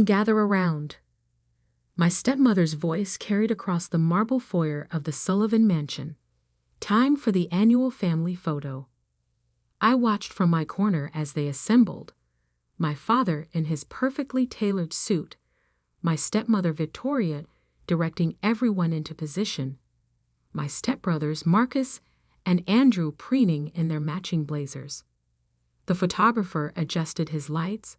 Gather around. My stepmother's voice carried across the marble foyer of the Sullivan Mansion. Time for the annual family photo. I watched from my corner as they assembled. My father in his perfectly tailored suit, my stepmother Victoria directing everyone into position, my stepbrothers Marcus and Andrew preening in their matching blazers. The photographer adjusted his lights,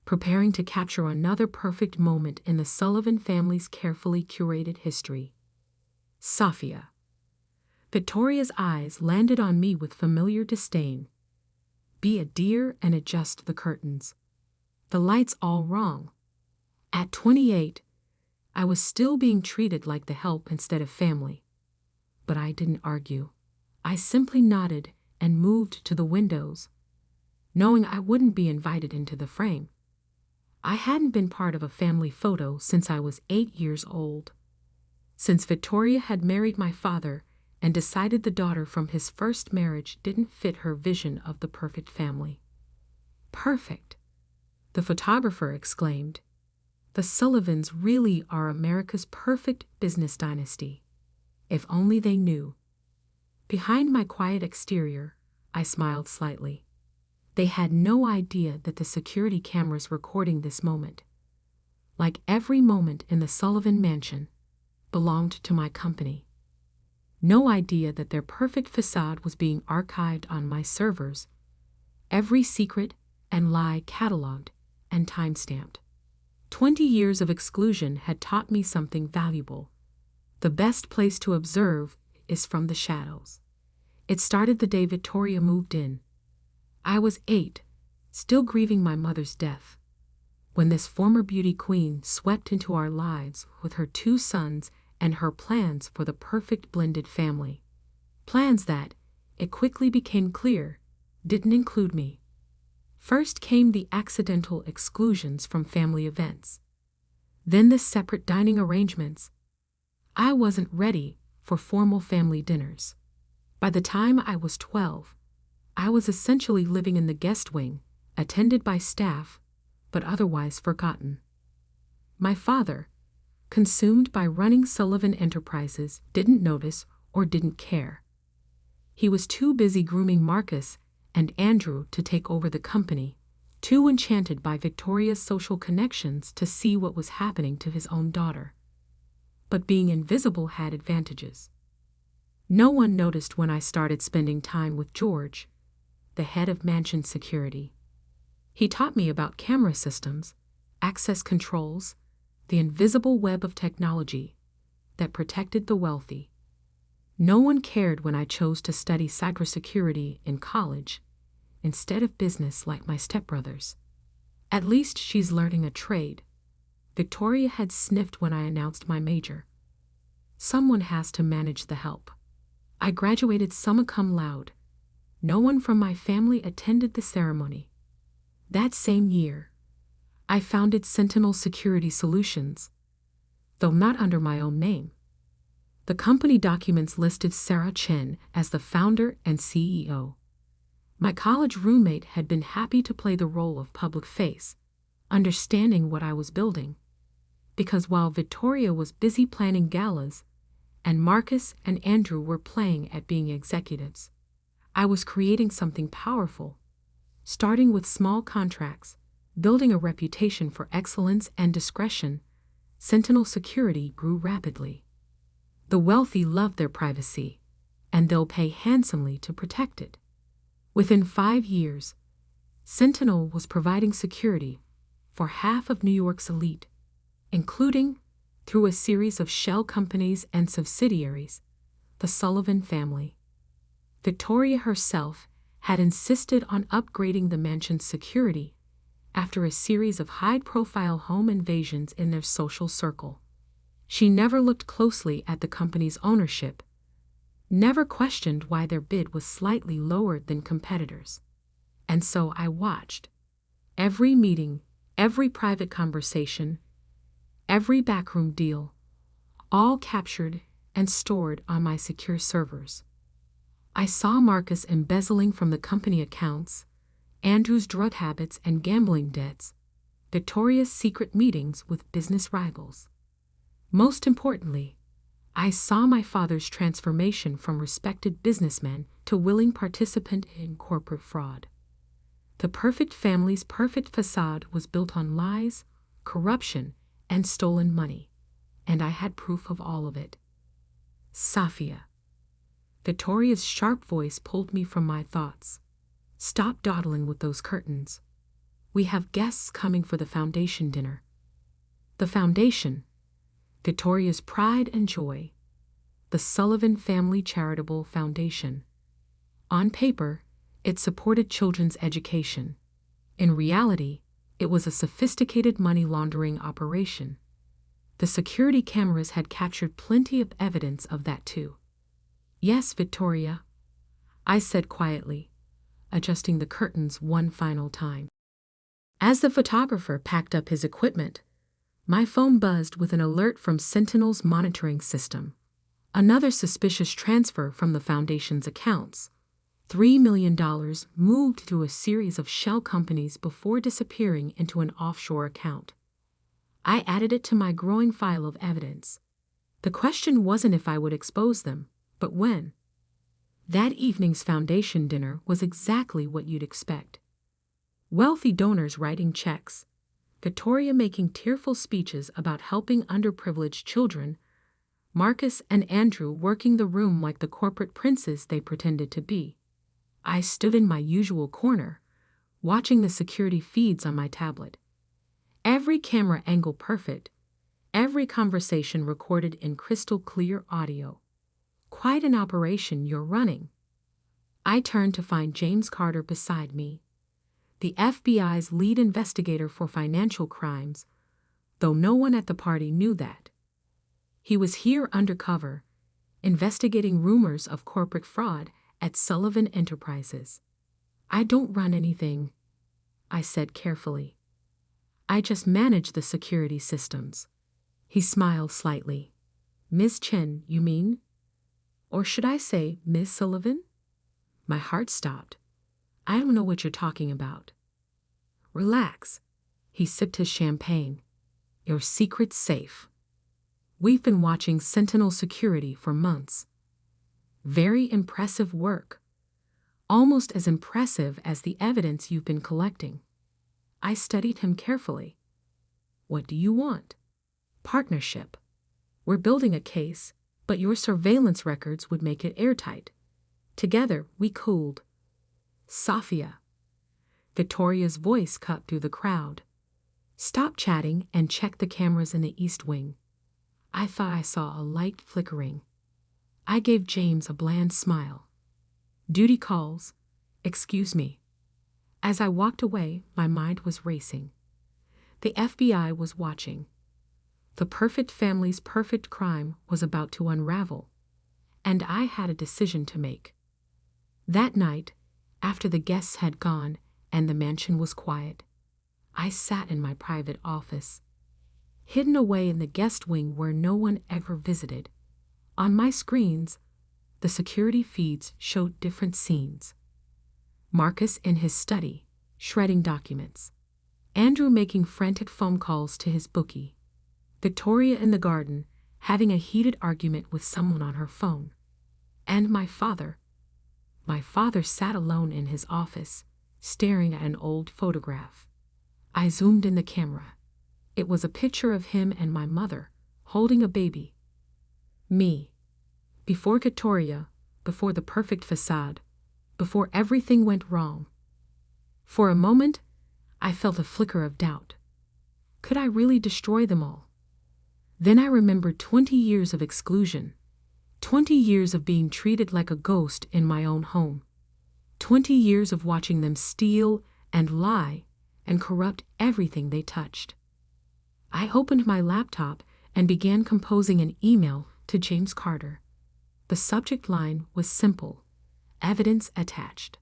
preparing to capture another perfect moment in the Sullivan family's carefully curated history. Sophia. Victoria's eyes landed on me with familiar disdain. Be a dear and adjust the curtains. The light's all wrong. At 28, I was still being treated like the help instead of family. But I didn't argue. I simply nodded and moved to the windows, knowing I wouldn't be invited into the frame. I hadn't been part of a family photo since I was 8 years old. Since Victoria had married my father and decided the daughter from his first marriage didn't fit her vision of the perfect family. Perfect, the photographer exclaimed. The Sullivans really are America's perfect business dynasty. If only they knew. Behind my quiet exterior, I smiled slightly. They had no idea that the security cameras recording this moment, like every moment in the Sullivan Mansion, belonged to my company. No idea that their perfect facade was being archived on my servers, every secret and lie cataloged and time-stamped. 20 years of exclusion had taught me something valuable. The best place to observe is from the shadows. It started the day Victoria moved in. I was 8, still grieving my mother's death, when this former beauty queen swept into our lives with her 2 sons and her plans for the perfect blended family. Plans that, it quickly became clear, didn't include me. First came the accidental exclusions from family events. Then the separate dining arrangements. I wasn't ready for formal family dinners. By the time I was 12, I was essentially living in the guest wing, attended by staff, but otherwise forgotten. My father, consumed by running Sullivan Enterprises, didn't notice or didn't care. He was too busy grooming Marcus and Andrew to take over the company, too enchanted by Victoria's social connections to see what was happening to his own daughter. But being invisible had advantages. No one noticed when I started spending time with George, the head of mansion security. He taught me about camera systems, access controls, the invisible web of technology that protected the wealthy. No one cared when I chose to study cybersecurity in college instead of business like my stepbrothers. At least she's learning a trade. Victoria had sniffed when I announced my major. Someone has to manage the help. I graduated summa cum laude. No one from my family attended the ceremony. That same year, I founded Sentinel Security Solutions, though not under my own name. The company documents listed Sarah Chen as the founder and CEO. My college roommate had been happy to play the role of public face, understanding what I was building. Because while Victoria was busy planning galas, and Marcus and Andrew were playing at being executives, I was creating something powerful. Starting with small contracts, building a reputation for excellence and discretion, Sentinel Security grew rapidly. The wealthy love their privacy, and they'll pay handsomely to protect it. Within 5 years, Sentinel was providing security for half of New York's elite, including, through a series of shell companies and subsidiaries, the Sullivan family. Victoria herself had insisted on upgrading the mansion's security after a series of high-profile home invasions in their social circle. She never looked closely at the company's ownership, never questioned why their bid was slightly lower than competitors. And so I watched. Every meeting, every private conversation, every backroom deal, all captured and stored on my secure servers. I saw Marcus embezzling from the company accounts, Andrew's drug habits and gambling debts, Victoria's secret meetings with business rivals. Most importantly, I saw my father's transformation from respected businessman to willing participant in corporate fraud. The perfect family's perfect facade was built on lies, corruption, and stolen money, and I had proof of all of it. Safia. Victoria's sharp voice pulled me from my thoughts. Stop dawdling with those curtains. We have guests coming for the foundation dinner. The foundation, Victoria's pride and joy, the Sullivan Family Charitable Foundation. On paper, it supported children's education. In reality, it was a sophisticated money laundering operation. The security cameras had captured plenty of evidence of that too. Yes, Victoria, I said quietly, adjusting the curtains one final time. As the photographer packed up his equipment, my phone buzzed with an alert from Sentinel's monitoring system. Another suspicious transfer from the foundation's accounts. $3 million moved through a series of shell companies before disappearing into an offshore account. I added it to my growing file of evidence. The question wasn't if I would expose them, but when. That evening's foundation dinner was exactly what you'd expect. Wealthy donors writing checks, Victoria making tearful speeches about helping underprivileged children, Marcus and Andrew working the room like the corporate princes they pretended to be. I stood in my usual corner, watching the security feeds on my tablet. Every camera angle perfect, every conversation recorded in crystal clear audio. Quite an operation you're running. I turned to find James Carter beside me, the FBI's lead investigator for financial crimes, though no one at the party knew that. He was here undercover, investigating rumors of corporate fraud at Sullivan Enterprises. I don't run anything, I said carefully. I just manage the security systems. He smiled slightly. Ms. Chen, you mean? Or should I say Ms. Sullivan? My heart stopped. I don't know what you're talking about. Relax. He sipped his champagne. Your secret's safe. We've been watching Sentinel Security for months. Very impressive work. Almost as impressive as the evidence you've been collecting. I studied him carefully. What do you want? Partnership. We're building a case, but your surveillance records would make it airtight. Together, we cooled. Safia. Victoria's voice cut through the crowd. Stop chatting and check the cameras in the East Wing. I thought I saw a light flickering. I gave James a bland smile. Duty calls. Excuse me. As I walked away, my mind was racing. The FBI was watching. The perfect family's perfect crime was about to unravel, and I had a decision to make. That night, after the guests had gone and the mansion was quiet, I sat in my private office, hidden away in the guest wing where no one ever visited. On my screens, the security feeds showed different scenes. Marcus in his study, shredding documents. Andrew making frantic phone calls to his bookie. Victoria in the garden, having a heated argument with someone on her phone. And my father. My father sat alone in his office, staring at an old photograph. I zoomed in the camera. It was a picture of him and my mother, holding a baby. Me. Before Victoria, before the perfect facade, before everything went wrong. For a moment, I felt a flicker of doubt. Could I really destroy them all? Then I remembered 20 years of exclusion, 20 years of being treated like a ghost in my own home, 20 years of watching them steal and lie and corrupt everything they touched. I opened my laptop and began composing an email to James Carter. The subject line was simple: evidence attached.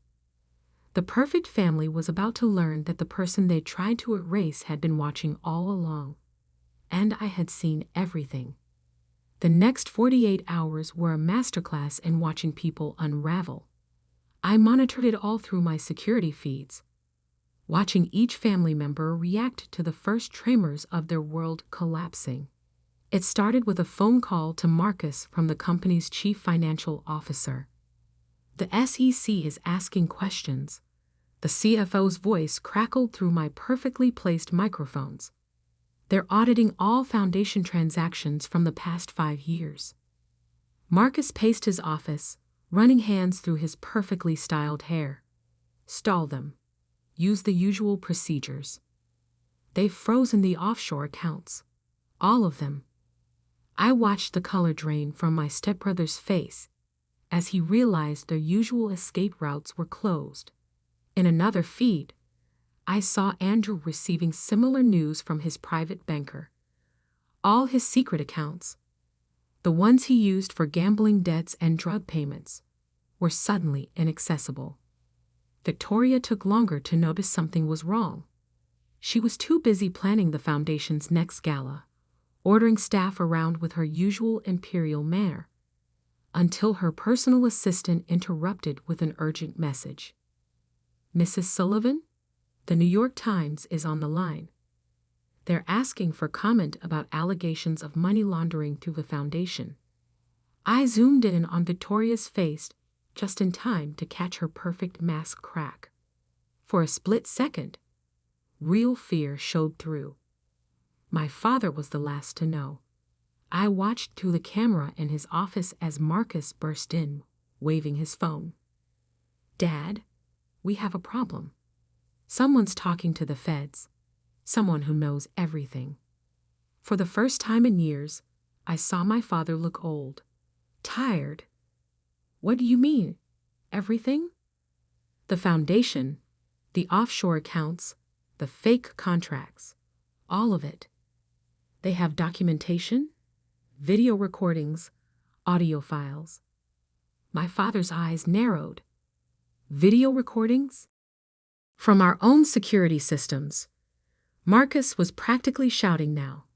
The perfect family was about to learn that the person they tried to erase had been watching all along. And I had seen everything. The next 48 hours were a masterclass in watching people unravel. I monitored it all through my security feeds. watching each family member react to the first tremors of their world collapsing. It started with a phone call to Marcus from the company's chief financial officer. The SEC is asking questions. The CFO's voice crackled through my perfectly placed microphones. They're auditing all foundation transactions from the past 5 years. Marcus paced his office, running hands through his perfectly styled hair. Stall them. Use the usual procedures. They've frozen the offshore accounts. All of them. I watched the color drain from my stepbrother's face as he realized their usual escape routes were closed. In another feed, I saw Andrew receiving similar news from his private banker. All his secret accounts, the ones he used for gambling debts and drug payments, were suddenly inaccessible. Victoria took longer to notice something was wrong. She was too busy planning the foundation's next gala, ordering staff around with her usual imperial manner, until her personal assistant interrupted with an urgent message. "Mrs. Sullivan, the New York Times is on the line. They're asking for comment about allegations of money laundering through the foundation." I zoomed in on Victoria's face just in time to catch her perfect mask crack. For a split second, real fear showed through. My father was the last to know. I watched through the camera in his office as Marcus burst in, waving his phone. "Dad, we have a problem. Someone's talking to the feds. Someone who knows everything." For the first time in years, I saw my father look old, tired. "What do you mean? Everything?" "The foundation, the offshore accounts, the fake contracts, all of it. They have documentation, video recordings, audio files." My father's eyes narrowed. "Video recordings?" "From our own security systems." Marcus was practically shouting now.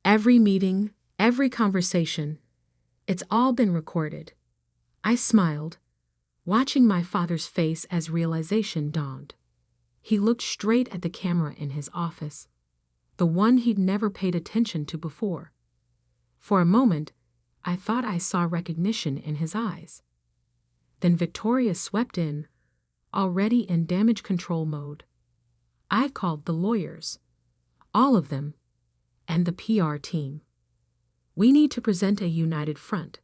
"Every meeting, every conversation, it's all been recorded." I smiled, watching my father's face as realization dawned. He looked straight at the camera in his office, the one he'd never paid attention to before. For a moment, I thought I saw recognition in his eyes. Then Victoria swept in, already in damage control mode. I called the lawyers, all of them, and the PR team. "We need to present a united front."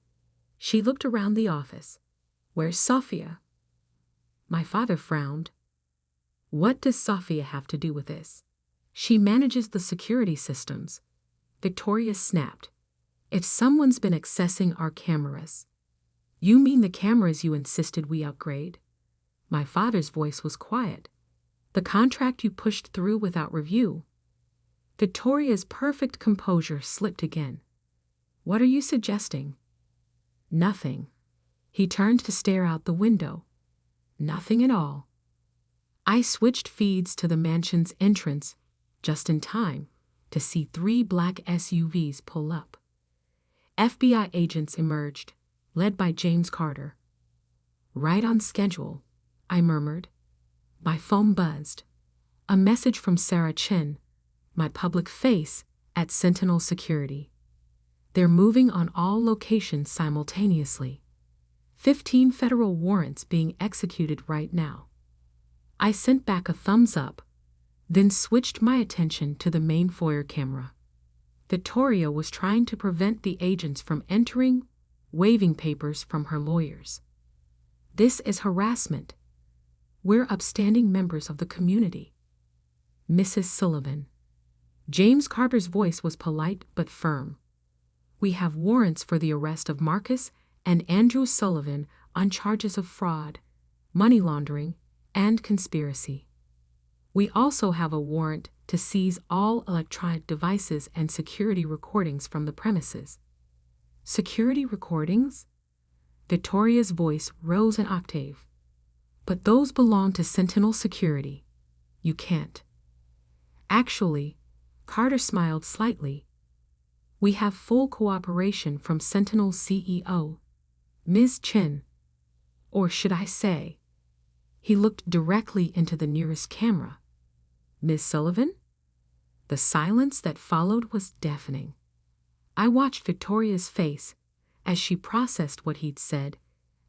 She looked around the office. "Where's Sophia?" My father frowned. "What does Sophia have to do with this?" "She manages the security systems." Victoria snapped. "If someone's been accessing our cameras." "You mean the cameras you insisted we upgrade?" My father's voice was quiet. "The contract you pushed through without review." Victoria's perfect composure slipped again. "What are you suggesting?" "Nothing." He turned to stare out the window. "Nothing at all." I switched feeds to the mansion's entrance just in time to see 3 black SUVs pull up. FBI agents emerged, led by James Carter. "Right on schedule," I murmured. My phone buzzed. A message from Sarah Chin, my public face at Sentinel Security. "They're moving on all locations simultaneously. 15 federal warrants being executed right now." I sent back a thumbs up, then switched my attention to the main foyer camera. Victoria was trying to prevent the agents from entering, waving papers from her lawyers. "This is harassment. We're upstanding members of the community." "Mrs. Sullivan." James Carter's voice was polite but firm. "We have warrants for the arrest of Marcus and Andrew Sullivan on charges of fraud, money laundering, and conspiracy. We also have a warrant to seize all electronic devices and security recordings from the premises." "Security recordings?" Victoria's voice rose an octave. "But those belong to Sentinel Security. You can't." "Actually," Carter smiled slightly, "we have full cooperation from Sentinel's CEO, Ms. Chin. Or should I say," he looked directly into the nearest camera, Miss Sullivan? The silence that followed was deafening. I watched Victoria's face as she processed what he'd said,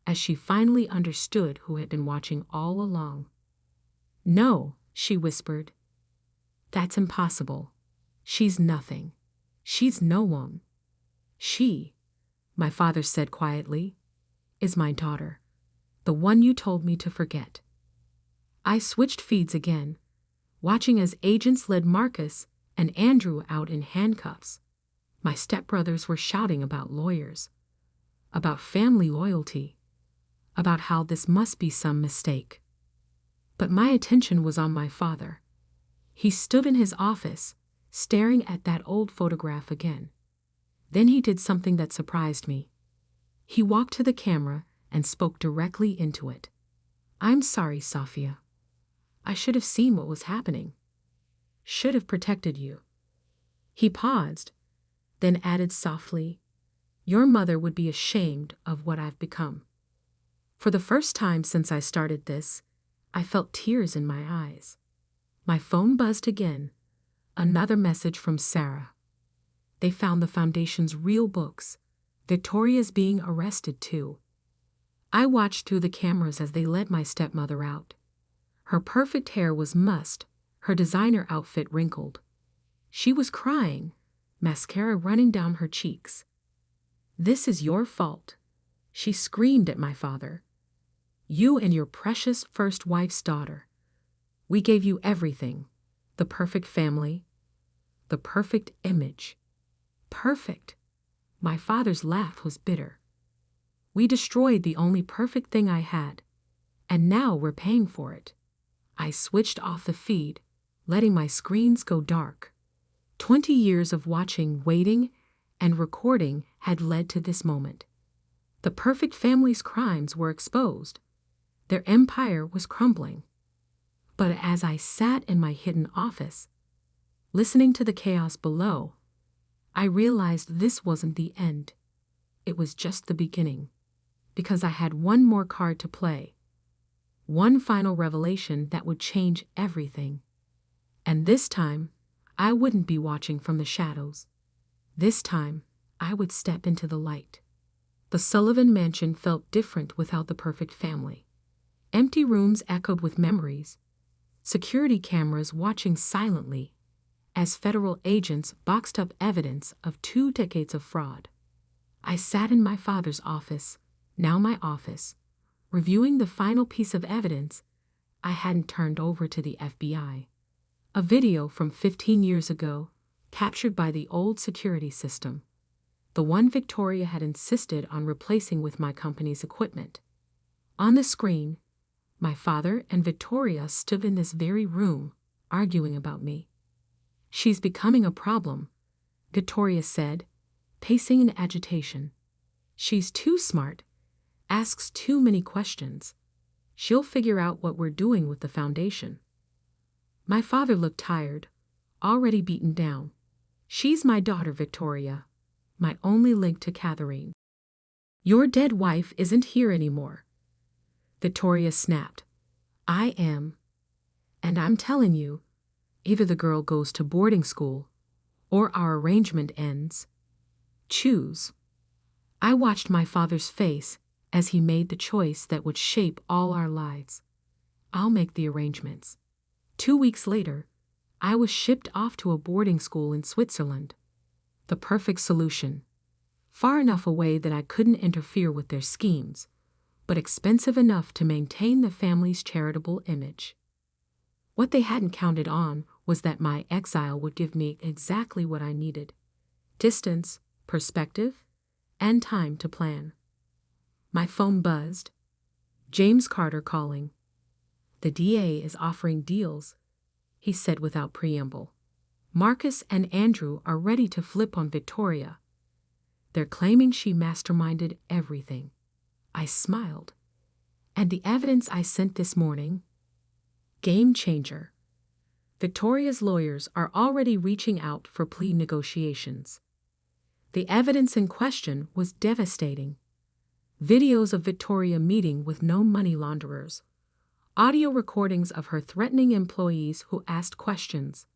as she finally understood who had been watching all along. "No," she whispered. "That's impossible. She's nothing. She's no one. She," my father said quietly, "is my daughter, the one you told me to forget." I switched feeds again, watching as agents led Marcus and Andrew out in handcuffs. My stepbrothers were shouting about lawyers, about family loyalty, about how this must be some mistake. But my attention was on my father. He stood in his office, staring at that old photograph again. Then he did something that surprised me. He walked to the camera and spoke directly into it. "I'm sorry, Sophia. I should have seen what was happening. Should have protected you." He paused, then added softly, "Your mother would be ashamed of what I've become." For the first time since I started this, I felt tears in my eyes. My phone buzzed again. Another message from Sarah. They found the Foundation's real books. Victoria's being arrested too. I watched through the cameras as they led my stepmother out. Her perfect hair was mussed, her designer outfit wrinkled. She was crying, mascara running down her cheeks. "This is your fault," she screamed at my father. "You and your precious first wife's daughter. We gave you everything, the perfect family, the perfect image. Perfect." My father's laugh was bitter. "We destroyed the only perfect thing I had, and now we're paying for it." I switched off the feed, letting my screens go dark. 20 years of watching, waiting, and recording had led to this moment. The perfect family's crimes were exposed. Their empire was crumbling. But as I sat in my hidden office, listening to the chaos below, I realized this wasn't the end. It was just the beginning, because I had one more card to play. One final revelation that would change everything. And this time, I wouldn't be watching from the shadows. This time, I would step into the light. The Sullivan Mansion felt different without the perfect family. Empty rooms echoed with memories. Security cameras watching silently as federal agents boxed up evidence of 2 decades of fraud. I sat in my father's office, now my office, reviewing the final piece of evidence I hadn't turned over to the FBI. A video from 15 years ago, captured by the old security system. The one Victoria had insisted on replacing with my company's equipment. On the screen, my father and Victoria stood in this very room, arguing about me. "She's becoming a problem," Victoria said, pacing in agitation. "She's too smart, asks too many questions. She'll figure out what we're doing with the Foundation." My father looked tired, already beaten down. "She's my daughter, Victoria, my only link to Catherine. Your dead wife isn't here anymore." Victoria snapped. "I am. And I'm telling you, either the girl goes to boarding school, or our arrangement ends. Choose." I watched my father's face as he made the choice that would shape all our lives. "I'll make the arrangements." 2 weeks later, I was shipped off to a boarding school in Switzerland. The perfect solution. Far enough away that I couldn't interfere with their schemes, but expensive enough to maintain the family's charitable image. What they hadn't counted on was that my exile would give me exactly what I needed: distance, perspective, and time to plan. My phone buzzed. James Carter calling. "The DA is offering deals," he said without preamble. "Marcus and Andrew are ready to flip on Victoria. They're claiming she masterminded everything." I smiled. "And the evidence I sent this morning? Game changer. Victoria's lawyers are already reaching out for plea negotiations." The evidence in question was devastating. Videos of Victoria meeting with known money launderers, audio recordings of her threatening employees who asked questions,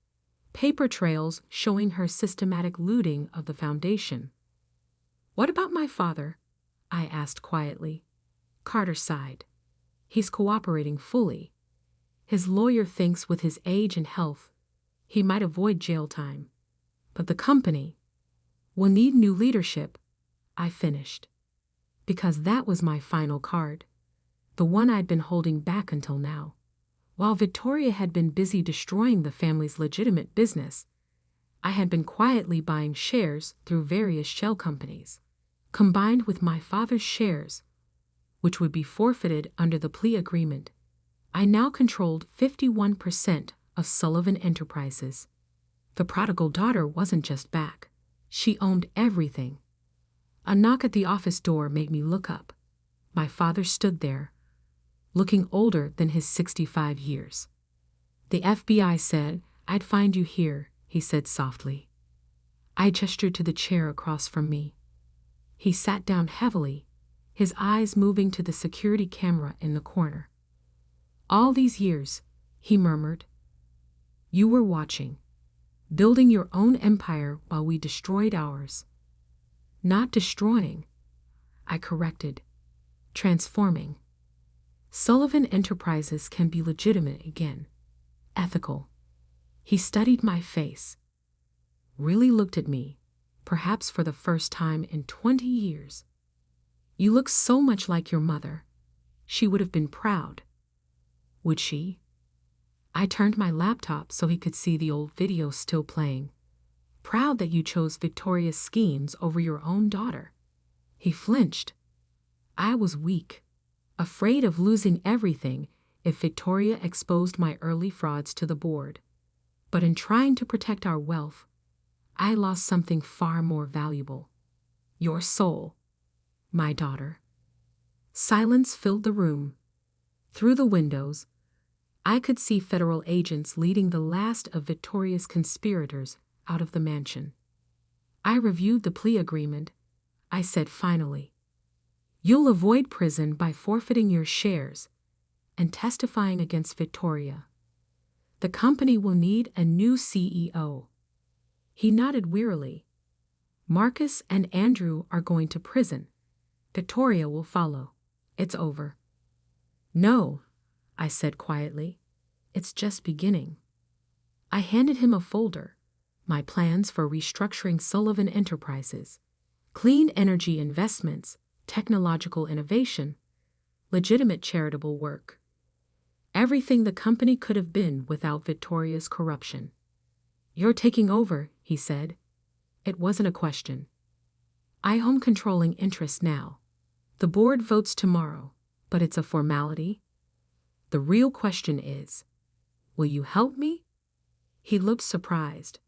paper trails showing her systematic looting of the foundation. "What about my father?" I asked quietly. Carter sighed. "He's cooperating fully. His lawyer thinks with his age and health, he might avoid jail time. But the company will need new leadership," I finished. Because that was my final card, the one I'd been holding back until now. While Victoria had been busy destroying the family's legitimate business, I had been quietly buying shares through various shell companies. Combined with my father's shares, which would be forfeited under the plea agreement, I now controlled 51% of Sullivan Enterprises. The prodigal daughter wasn't just back. She owned everything. A knock at the office door made me look up. My father stood there, looking older than his 65 years. "The FBI said I'd find you here," he said softly. I gestured to the chair across from me. He sat down heavily, his eyes moving to the security camera in the corner. "All these years," he murmured, "you were watching, building your own empire while we destroyed ours." "Not destroying," I corrected, "transforming. Sullivan Enterprises can be legitimate again, ethical." He studied my face, really looked at me, perhaps for the first time in 20 years. "You look so much like your mother. She would have been proud." "Would she?" I turned my laptop so he could see the old video still playing. "Proud that you chose Victoria's schemes over your own daughter." He flinched. I was weak, afraid of losing everything if Victoria exposed my early frauds to the board. But in trying to protect our wealth, I lost something far more valuable. Your soul, my daughter. Silence filled the room. Through the windows, I could see federal agents leading the last of Victoria's conspirators out of the mansion. I reviewed the plea agreement. I said finally, "You'll avoid prison by forfeiting your shares and testifying against Victoria. The company will need a new CEO." He nodded wearily. "Marcus and Andrew are going to prison. Victoria will follow. It's over." "No," I said quietly. "It's just beginning." I handed him a folder, my plans for restructuring Sullivan Enterprises, clean energy investments, technological innovation, legitimate charitable work. Everything the company could have been without Victoria's corruption. "You're taking over," he said. It wasn't a question. "I own controlling interest now. The board votes tomorrow, but it's a formality. The real question is, will you help me?" He looked surprised.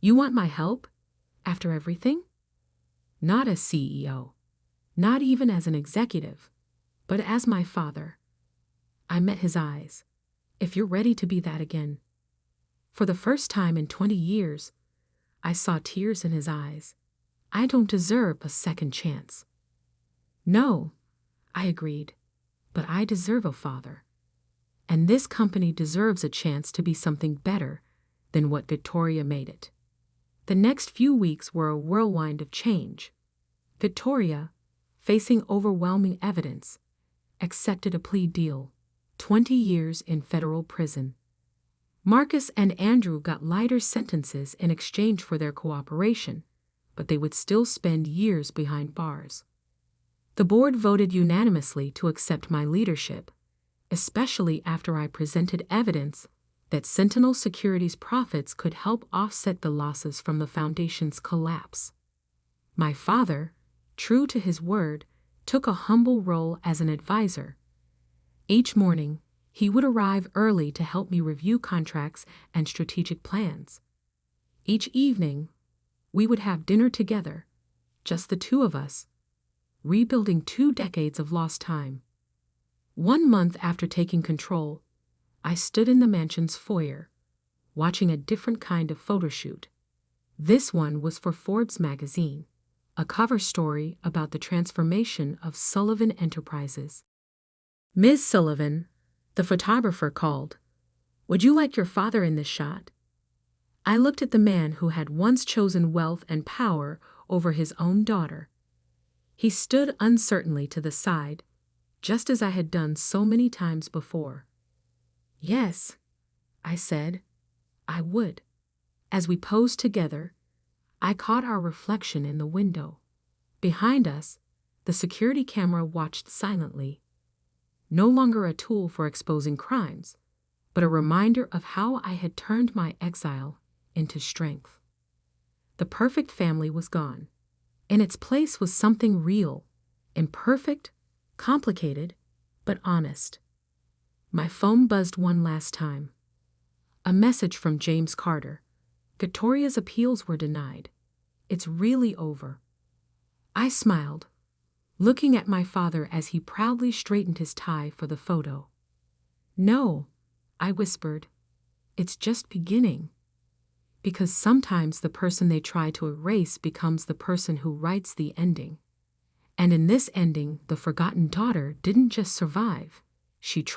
"You want my help? After everything?" "Not as CEO. Not even as an executive, but as my father." I met his eyes. "If you're ready to be that again." For the first time in 20 years, I saw tears in his eyes. "I don't deserve a second chance." "No," I agreed, "but I deserve a father. And this company deserves a chance to be something better than what Victoria made it." The next few weeks were a whirlwind of change. Victoria, facing overwhelming evidence, accepted a plea deal, 20 years in federal prison. Marcus and Andrew got lighter sentences in exchange for their cooperation, but they would still spend years behind bars. The board voted unanimously to accept my leadership, especially after I presented evidence that Sentinel Securities' profits could help offset the losses from the foundation's collapse. My father, true to his word, took a humble role as an advisor. Each morning, he would arrive early to help me review contracts and strategic plans. Each evening, we would have dinner together, just the two of us, rebuilding 2 decades of lost time. 1 month after taking control, I stood in the mansion's foyer, watching a different kind of photo shoot. This one was for Forbes magazine, a cover story about the transformation of Sullivan Enterprises. "Ms. Sullivan," The photographer called. "Would you like your father in this shot?" I looked at the man who had once chosen wealth and power over his own daughter. He stood uncertainly to the side, just as I had done so many times before. "Yes," I said, "I would." As we posed together, I caught our reflection in the window. Behind us, the security camera watched silently, no longer a tool for exposing crimes, but a reminder of how I had turned my exile into strength. The perfect family was gone. In its place was something real, imperfect, complicated, but honest. My phone buzzed one last time. A message from James Carter. Victoria's appeals were denied. It's really over. I smiled, looking at my father as he proudly straightened his tie for the photo. "No," I whispered, "it's just beginning." Because sometimes the person they try to erase becomes the person who writes the ending. And in this ending, the forgotten daughter didn't just survive, she triumphed.